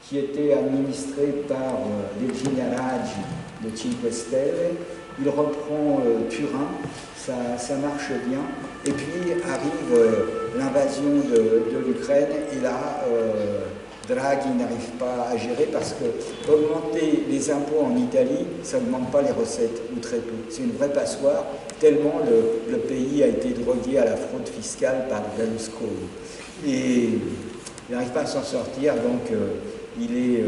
qui était administré par Virginia Raggi de Cinque Stelle. Il reprend Turin, ça marche bien. Et puis arrive l'invasion de l'Ukraine, et là, Draghi n'arrive pas à gérer, parce que augmenter les impôts en Italie, ça n'augmente pas les recettes, ou très peu. C'est une vraie passoire, tellement le pays a été drogué à la fraude fiscale par Berlusconi. Et il n'arrive pas à s'en sortir, donc il est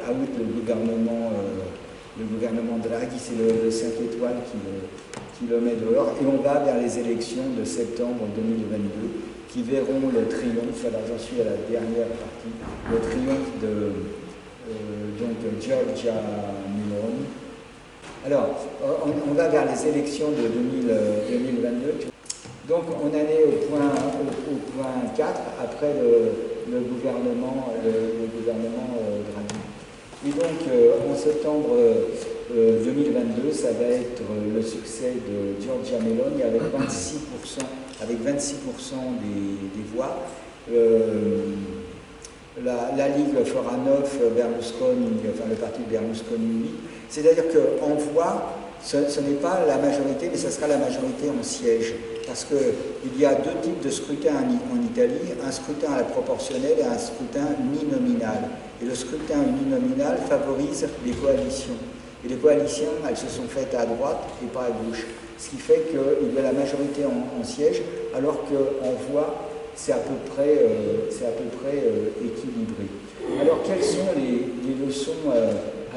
out le gouvernement Draghi, c'est le 5 étoiles qui le met dehors, et on va vers les élections de septembre 2022 qui verront le triomphe, alors j'en suis à la dernière partie, le triomphe de Giorgia Meloni. Alors, on va vers les élections de 2022. Donc on en est au point 4, après le gouvernement Draghi. Et donc, en septembre 2022, ça va être le succès de Giorgia Meloni avec 26% des voix. La Ligue fera 9, Berlusconi, enfin le parti de Berlusconi 8. C'est-à-dire qu'en voix, ce n'est pas la majorité, mais ce sera la majorité en siège. Parce qu'il y a deux types de scrutins en Italie, un scrutin à la proportionnelle et un scrutin uninominal. Et le scrutin uninominal favorise les coalitions. Et les coalitions, elles se sont faites à droite et pas à gauche. Ce qui fait qu'il y a la majorité en siège, alors qu'en voix, c'est à peu près équilibré. Alors, quelles sont les leçons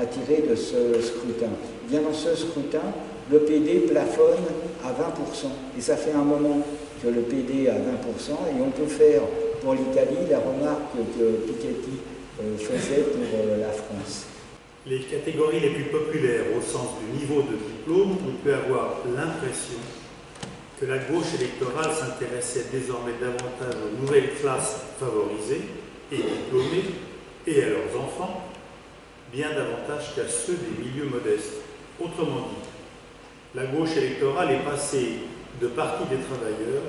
à tirer de ce scrutin? Bien, dans ce scrutin, le PD plafonne à 20%. Et ça fait un moment que le PD est à 20%, et on peut faire pour l'Italie la remarque que Piketty faisait pour la France. Les catégories les plus populaires au sens du niveau de diplôme, on peut avoir l'impression que la gauche électorale s'intéressait désormais davantage aux nouvelles classes favorisées et diplômées et à leurs enfants, bien davantage qu'à ceux des milieux modestes. Autrement dit, la gauche électorale est passée de parti des travailleurs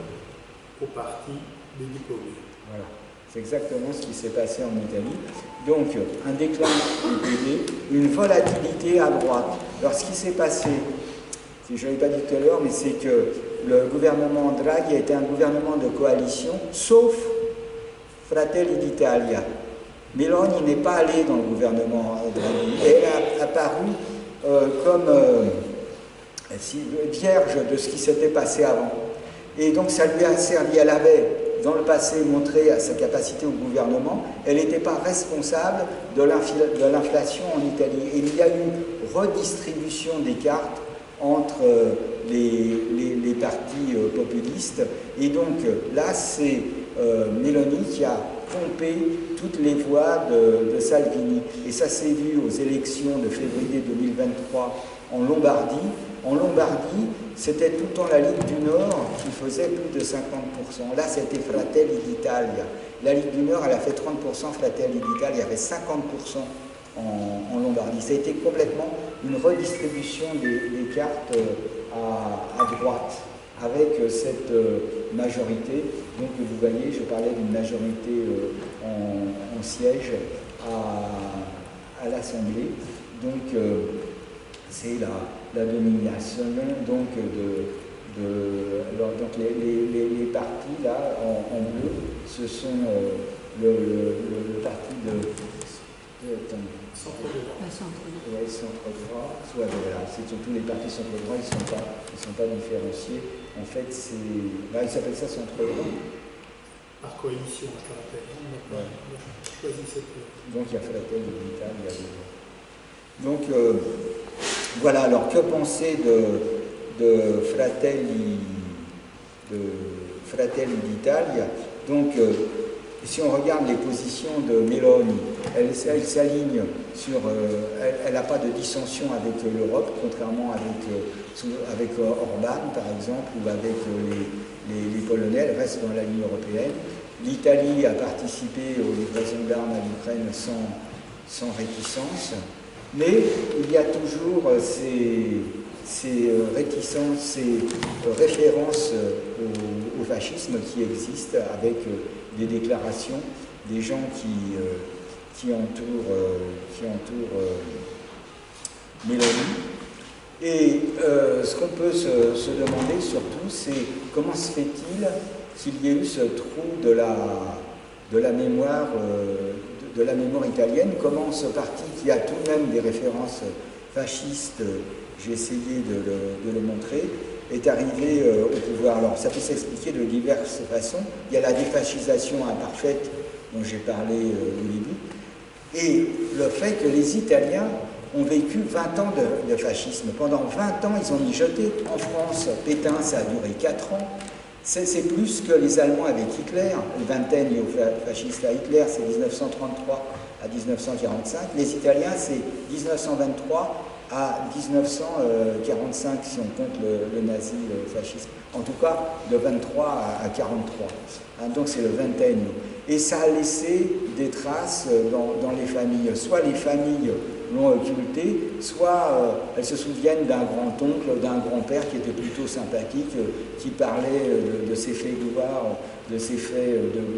au parti des diplômés. Voilà. C'est exactement ce qui s'est passé en Italie. Donc, un déclin du PD, une volatilité à droite. Alors, ce qui s'est passé, je ne l'avais pas dit tout à l'heure, mais c'est que le gouvernement Draghi a été un gouvernement de coalition, sauf Fratelli d'Italia. Meloni n'est pas allée dans le gouvernement Draghi. Elle a apparu comme vierge de ce qui s'était passé avant. Et donc, ça lui a servi. Elle avait, dans le passé, montré à sa capacité au gouvernement. Elle n'était pas responsable de l'inflation en Italie. Et il y a eu redistribution des cartes entre les partis populistes. Et donc, là, c'est Meloni qui a pompé toutes les voix de Salvini. Et ça s'est vu aux élections de février 2023 en Lombardie. En Lombardie, c'était tout le temps la Ligue du Nord qui faisait plus de 50%. Là, c'était Fratelli d'Italia. La Ligue du Nord, elle a fait 30%, Fratelli d'Italia, il y avait 50% en Lombardie. Ça a été complètement une redistribution des cartes à droite, avec cette majorité. Donc, vous voyez, je parlais d'une majorité en siège à l'Assemblée. Donc, c'est la domination donc donc les partis là en bleu, ce sont le parti centre-droit, voilà, c'est surtout les partis centre-droit, ils sont pas différenciés. En fait, ils s'appellent ça centre-droit. Par coalition, je te rappelle. On a choisi cette. Donc il y a Fratelli d'Italia. Donc voilà, alors que penser de Fratelli d'Italia? Donc si on regarde les positions de Meloni, elle s'aligne sur... elle n'a pas de dissension avec l'Europe, contrairement avec Orban, par exemple, ou avec les Polonais. Elle reste dans la ligne européenne. L'Italie a participé aux livraisons d'armes à l'Ukraine sans réticence. Mais il y a toujours ces réticences, ces références au fascisme qui existent avec des déclarations des gens qui entourent Meloni. Et ce qu'on peut se demander surtout, c'est comment se fait-il qu'il y ait eu ce trou de la mémoire italienne, comment ce parti qui a tout de même des références fascistes, j'ai essayé de le montrer, est arrivé au pouvoir. Alors ça peut s'expliquer de diverses façons. Il y a la défascisation imparfaite dont j'ai parlé au début, et le fait que les Italiens ont vécu 20 ans de fascisme. Pendant 20 ans, ils ont mijoté. En France, Pétain, ça a duré 4 ans. C'est plus que les Allemands avec Hitler. Le vingtaine fasciste à Hitler, c'est 1933 à 1945. Les Italiens, c'est 1923 à 1945, si on compte le nazi, le fascisme. En tout cas, de 23 à 43. Donc c'est le vingtaine. Et ça a laissé des traces dans les familles. Soit les familles l'ont occulté, soit elles se souviennent d'un grand-oncle, d'un grand-père qui était plutôt sympathique, qui parlait de ses faits de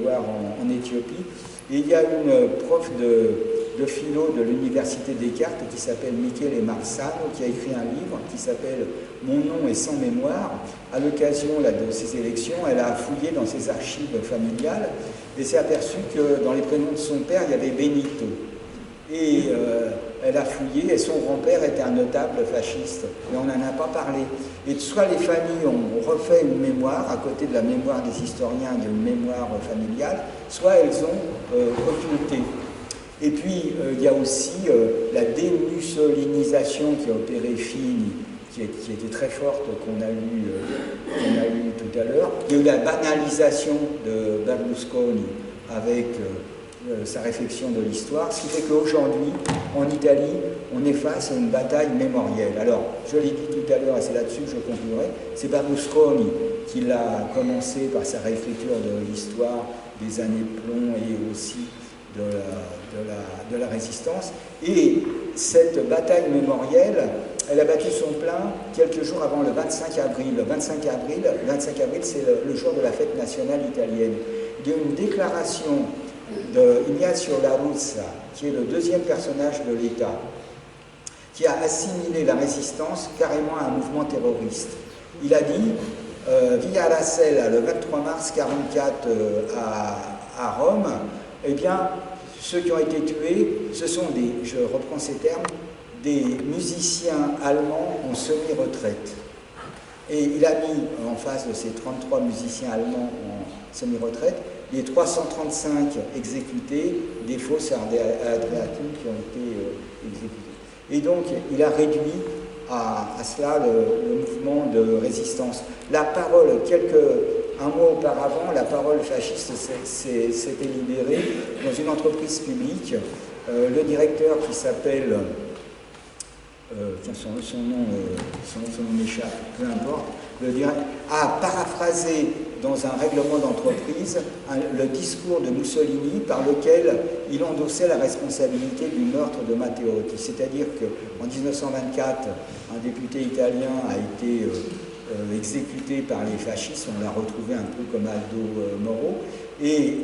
gloire, en Éthiopie. Et il y a une prof de philo de l'Université Descartes qui s'appelle Michele Marsano, qui a écrit un livre qui s'appelle « Mon nom est sans mémoire ». À l'occasion de ces élections, elle a fouillé dans ses archives familiales et s'est aperçue que dans les prénoms de son père, il y avait Benito. Et elle a fouillé et son grand-père était un notable fasciste, mais on n'en a pas parlé. Et soit les familles ont refait une mémoire, à côté de la mémoire des historiens, d'une mémoire familiale, soit elles ont occulté. Et puis, il y a aussi la démussolinisation qui a opéré Fini, qui était très forte, qu'on a lu tout à l'heure. Il y a eu la banalisation de Berlusconi avec sa réflexion de l'histoire, ce qui fait qu'aujourd'hui, en Italie, on est face à une bataille mémorielle. Alors, je l'ai dit tout à l'heure, et c'est là-dessus que je conclurai, c'est Berlusconi qui l'a commencé par sa réécriture de l'histoire des années de plomb et aussi de la résistance. Et cette bataille mémorielle, elle a battu son plein quelques jours avant le 25 avril. Le 25 avril, c'est le jour de la fête nationale italienne. Il y a une déclaration d'Ignazio La Russa, qui est le deuxième personnage de l'État, qui a assimilé la résistance carrément à un mouvement terroriste. Il a dit, via la Selle, le 23 mars 1944 à Rome, eh bien, ceux qui ont été tués, ce sont je reprends ces termes, des musiciens allemands en semi-retraite. Et il a mis en face de ces 33 musiciens allemands en semi-retraite les 335 exécutés des fosses adriatiques qui ont été exécutés. Et donc, il a réduit à cela le mouvement de résistance. La parole, un mois auparavant, la parole fasciste s'était libérée dans une entreprise publique. Le directeur qui s'appelle, son nom m'échappe, peu importe, a paraphrasé dans un règlement d'entreprise le discours de Mussolini par lequel il endossait la responsabilité du meurtre de Matteotti. C'est-à-dire qu'en 1924, un député italien a été exécuté par les fascistes, on l'a retrouvé un peu comme Aldo Moro, et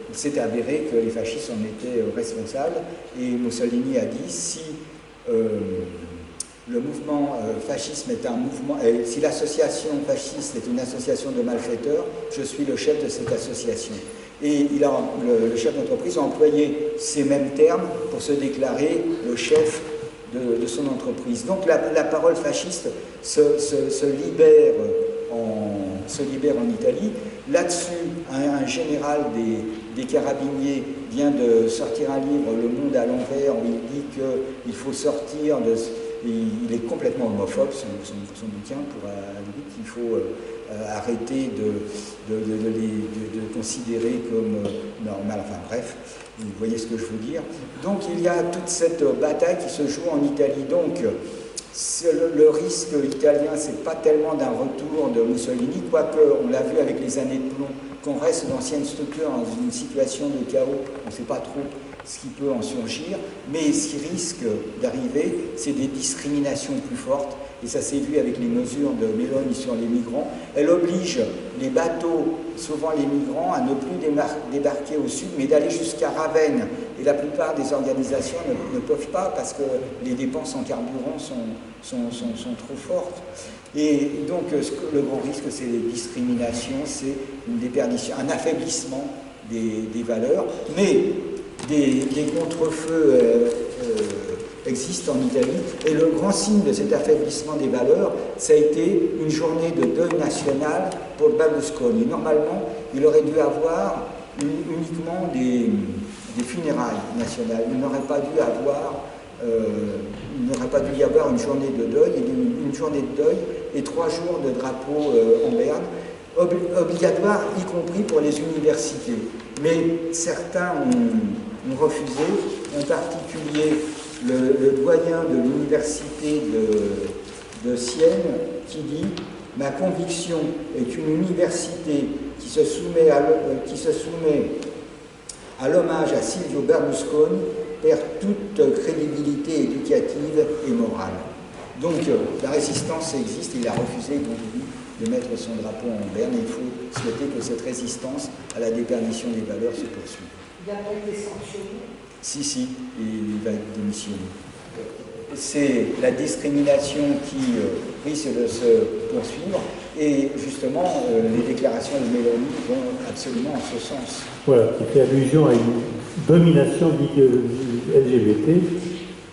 il s'est avéré que les fascistes en étaient responsables, et Mussolini a dit si le mouvement fascisme est un mouvement, si l'association fasciste est une association de malfaiteurs, je suis le chef de cette association. Et le chef d'entreprise a employé ces mêmes termes pour se déclarer le chef de son entreprise. Donc la parole fasciste se libère en Italie. Là-dessus, un général des carabiniers vient de sortir un livre, Le Monde à l'envers, où il dit qu'il faut sortir de... Il est complètement homophobe, son bouquin, pour qu'il faut arrêter de considérer comme normal. Enfin bref, vous voyez ce que je veux dire. Donc il y a toute cette bataille qui se joue en Italie. Donc le risque italien, c'est pas tellement d'un retour de Mussolini, quoique on l'a vu avec les années de plomb, qu'on reste d'anciennes structures dans une situation de chaos, on ne sait pas trop ce qui peut en surgir, mais ce qui risque d'arriver, c'est des discriminations plus fortes, et ça s'est vu avec les mesures de Meloni sur les migrants. Elle oblige les bateaux, souvent les migrants, à ne plus débarquer au sud, mais d'aller jusqu'à Ravenne. Et la plupart des organisations ne peuvent pas parce que les dépenses en carburant sont trop fortes. Et donc le grand risque, c'est les discriminations, c'est une déperdition, un affaiblissement des valeurs, mais des contre-feux existent en Italie, et le grand signe de cet affaiblissement des valeurs, ça a été une journée de deuil national pour Berlusconi. Normalement, il aurait dû avoir uniquement des funérailles nationales. Il n'aurait pas dû y avoir une journée de deuil, une journée de deuil et 3 jours de drapeau en berne, obligatoire, y compris pour les universités. Mais certains ont refusé, en particulier le doyen de l'université de Sienne, qui dit « Ma conviction est qu'une université qui se soumet à l'hommage à Silvio Berlusconi perd toute crédibilité éducative et morale. » Donc la résistance existe, il a refusé, donc lui, de mettre son drapeau en berne, et il faut souhaiter que cette résistance à la déperdition des valeurs se poursuive. Il n'a pas été sanctionné? Si, il va être démissionné. C'est la discrimination qui risque de se poursuivre, et justement, les déclarations de Meloni vont absolument en ce sens. Voilà, qui fait allusion à une domination LGBT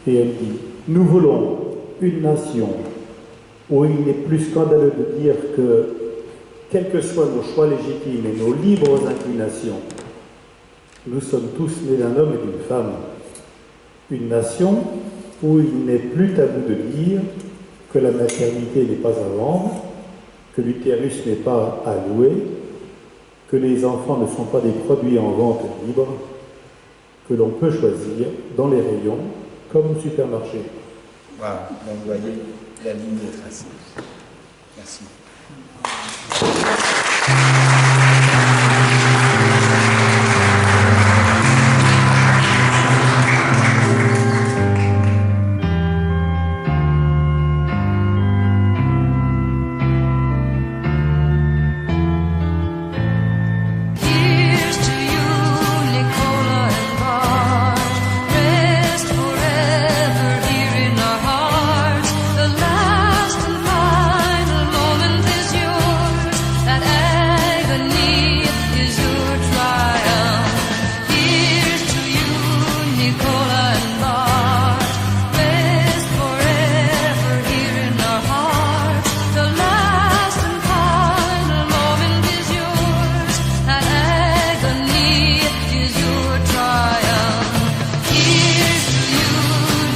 Et elle dit, nous voulons une nation où il n'est plus scandaleux de dire que, quels que soient nos choix légitimes et nos libres inclinations, nous sommes tous nés d'un homme et d'une femme. Une nation où il n'est plus tabou de dire que la maternité n'est pas à vendre, que l'utérus n'est pas à louer, que les enfants ne sont pas des produits en vente libre, que l'on peut choisir dans les rayons comme au supermarché. Voilà, donc vous voyez, la ligne est tracée. Merci.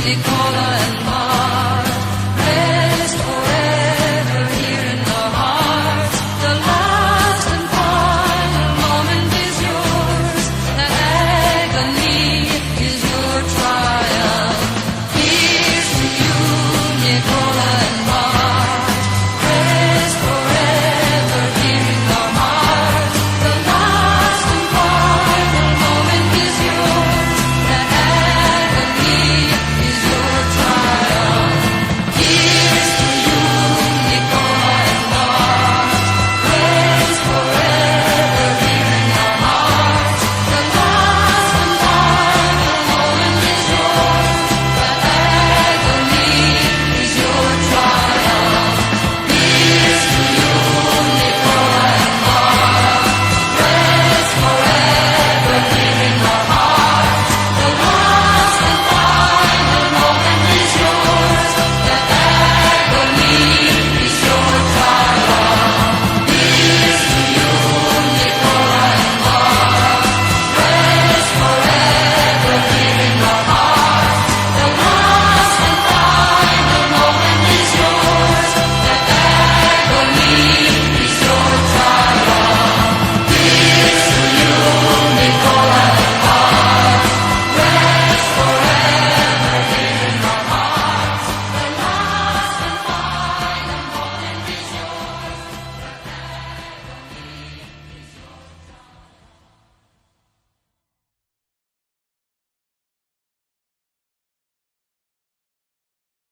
Nicola and